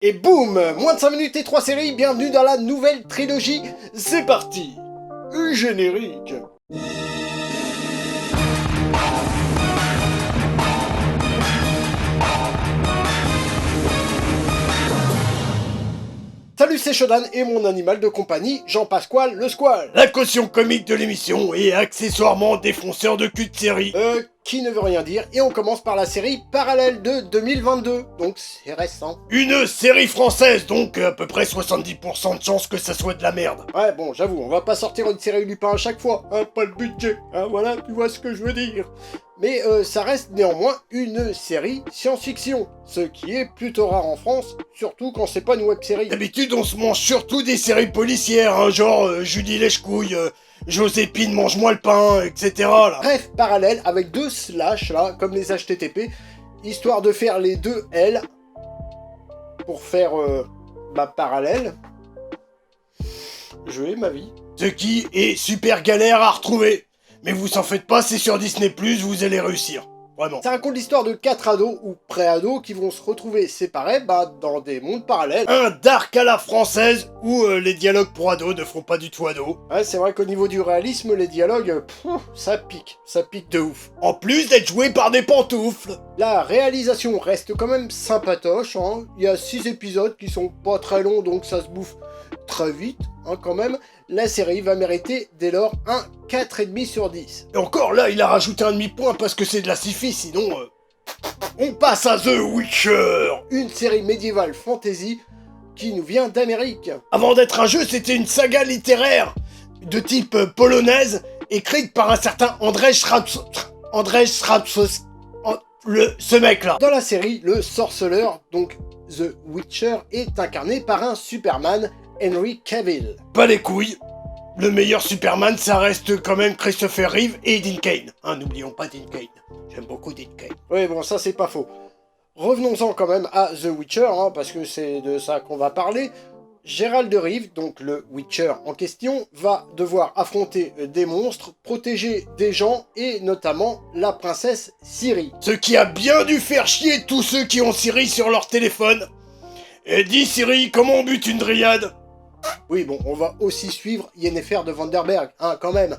Et boum, moins de 5 minutes et 3 séries, bienvenue dans la nouvelle trilogie, c'est parti. Générique. Salut, c'est Shodan et mon animal de compagnie, Jean-Pasquale le Squale. La caution comique de l'émission et accessoirement défonceur de cul de série. Qui ne veut rien dire, et on commence par la série Parallèle de 2022, donc c'est récent. Une série française, donc à peu près 70% de chances que ça soit de la merde. Ouais, bon, j'avoue, on va pas sortir une série Lupin à chaque fois, hein, pas le budget, hein, voilà, tu vois ce que je veux dire. Mais ça reste néanmoins une série science-fiction, ce qui est plutôt rare en France, surtout quand c'est pas une web-série. D'habitude, on se mange surtout des séries policières, hein, genre Judy Lèche-Couille, Joséphine mange-moi le pain, etc. Là. Bref, parallèle avec deux slash là, comme les HTTP, histoire de faire les deux L pour faire parallèle. Je hais ma vie. Ce qui est super galère à retrouver. Mais vous en faites pas, c'est sur Disney+, vous allez réussir. Vraiment. Ça raconte l'histoire de 4 ados ou pré-ados qui vont se retrouver séparés dans des mondes parallèles. Un dark à la française où les dialogues pour ados ne font pas du tout ados. Ouais, c'est vrai qu'au niveau du réalisme, les dialogues, ça pique de ouf. En plus d'être joué par des pantoufles. La réalisation reste quand même sympatoche, hein. Il y a 6 épisodes qui sont pas très longs, donc ça se bouffe très vite, hein, quand même. La série va mériter dès lors un 4,5 sur 10. Et encore là, il a rajouté un demi-point parce que c'est de la sci-fi, sinon... On passe à The Witcher. Une série médiévale fantasy qui nous vient d'Amérique. Avant d'être un jeu, c'était une saga littéraire de type polonaise, écrite par un certain Andrzej Sapkowski. Ce mec-là. Dans la série, le sorceleur, donc The Witcher, est incarné par un Superman, Henry Cavill. Pas les couilles. Le meilleur Superman, ça reste quand même Christopher Reeve et Dean Cain. Hein, n'oublions pas Dean Cain. J'aime beaucoup Dean Cain. Oui, bon, ça c'est pas faux. Revenons-en quand même à The Witcher, hein, parce que c'est de ça qu'on va parler. Gérald de Rive, donc le Witcher en question, va devoir affronter des monstres, protéger des gens, et notamment la princesse Ciri. Ce qui a bien dû faire chier tous ceux qui ont Ciri sur leur téléphone. Et dis Ciri, comment on bute une dryade? Oui, bon, on va aussi suivre Yennefer de Vanderberg, hein, quand même.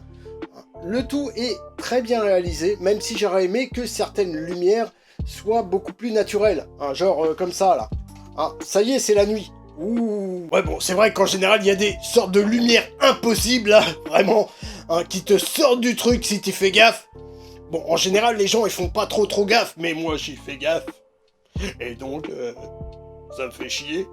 Le tout est très bien réalisé, même si j'aurais aimé que certaines lumières soient beaucoup plus naturelles. Hein, genre comme ça, là. Hein, ça y est, c'est la nuit. Ouh. Ouais, bon, c'est vrai qu'en général, il y a des sortes de lumières impossibles, là, vraiment, hein, qui te sortent du truc si tu fais gaffe. Bon, en général, les gens, ils font pas trop gaffe, mais moi, j'y fais gaffe. Et donc, ça me fait chier.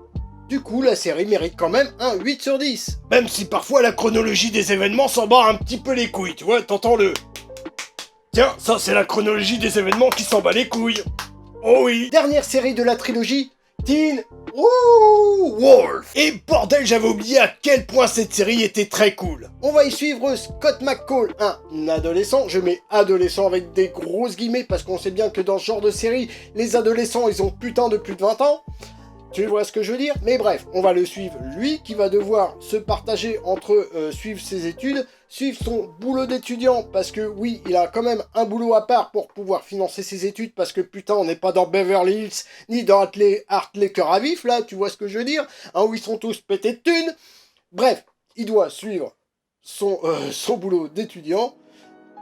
Du coup, la série mérite quand même un 8 sur 10. Même si parfois la chronologie des événements s'en bat un petit peu les couilles, tu vois, t'entends le... Tiens, ça c'est la chronologie des événements qui s'en bat les couilles. Oh oui. Dernière série de la trilogie, Teen Wolf. Et bordel, j'avais oublié à quel point cette série était très cool. On va y suivre Scott McCall, un adolescent, je mets adolescent avec des grosses guillemets parce qu'on sait bien que dans ce genre de série, les adolescents ils ont putain de plus de 20 ans. Tu vois ce que je veux dire? Mais bref, on va le suivre, lui, qui va devoir se partager entre suivre ses études, suivre son boulot d'étudiant, parce que oui, il a quand même un boulot à part pour pouvoir financer ses études, parce que putain, on n'est pas dans Beverly Hills, ni dans Hartley Cœur à Vif, là, tu vois ce que je veux dire? Hein, où ils sont tous pétés de thunes. Bref, il doit suivre son boulot d'étudiant,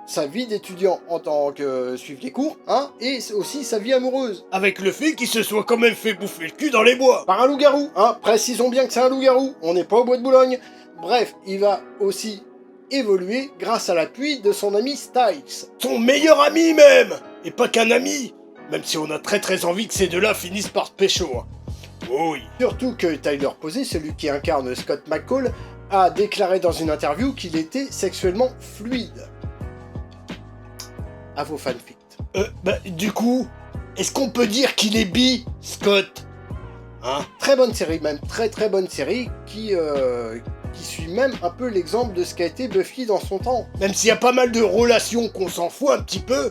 sa vie d'étudiant en tant que suivre les cours, hein, et aussi sa vie amoureuse. Avec le fait qu'il se soit quand même fait bouffer le cul dans les bois. Par un loup-garou, hein, précisons bien que c'est un loup-garou, on n'est pas au bois de Boulogne. Bref, il va aussi évoluer grâce à l'appui de son ami Styles. Son meilleur ami même. Et pas qu'un ami. Même si on a très envie que ces deux-là finissent par pécho. Hein. Oh oui. Surtout que Tyler Posey, celui qui incarne Scott McCall, a déclaré dans une interview qu'il était sexuellement fluide. À vos fanfics. Du coup, est-ce qu'on peut dire qu'il est bi, Scott? Hein? Très bonne série, même très bonne série, qui suit même un peu l'exemple de ce qu'a été Buffy dans son temps. Même s'il y a pas mal de relations qu'on s'en fout un petit peu,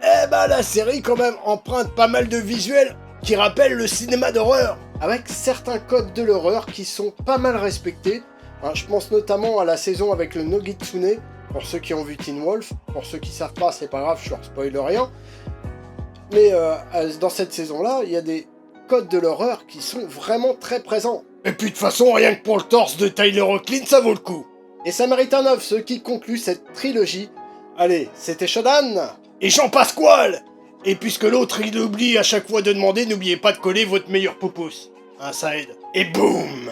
la série quand même emprunte pas mal de visuels qui rappellent le cinéma d'horreur. Avec certains codes de l'horreur qui sont pas mal respectés. Hein, je pense notamment à la saison avec le Nogitsune, pour ceux qui ont vu Teen Wolf. Pour ceux qui savent pas, c'est pas grave, je leur spoil rien. Mais dans cette saison-là, il y a des codes de l'horreur qui sont vraiment très présents. Et puis de toute façon, rien que pour le torse de Tyler Hoechlin, ça vaut le coup. Et ça mérite un 9, ce qui conclut cette trilogie. Allez, c'était Shodan. Et Jean Pasquale. Et puisque l'autre il oublie à chaque fois de demander, n'oubliez pas de coller votre meilleur poupouce. Hein, ça aide. Et boum.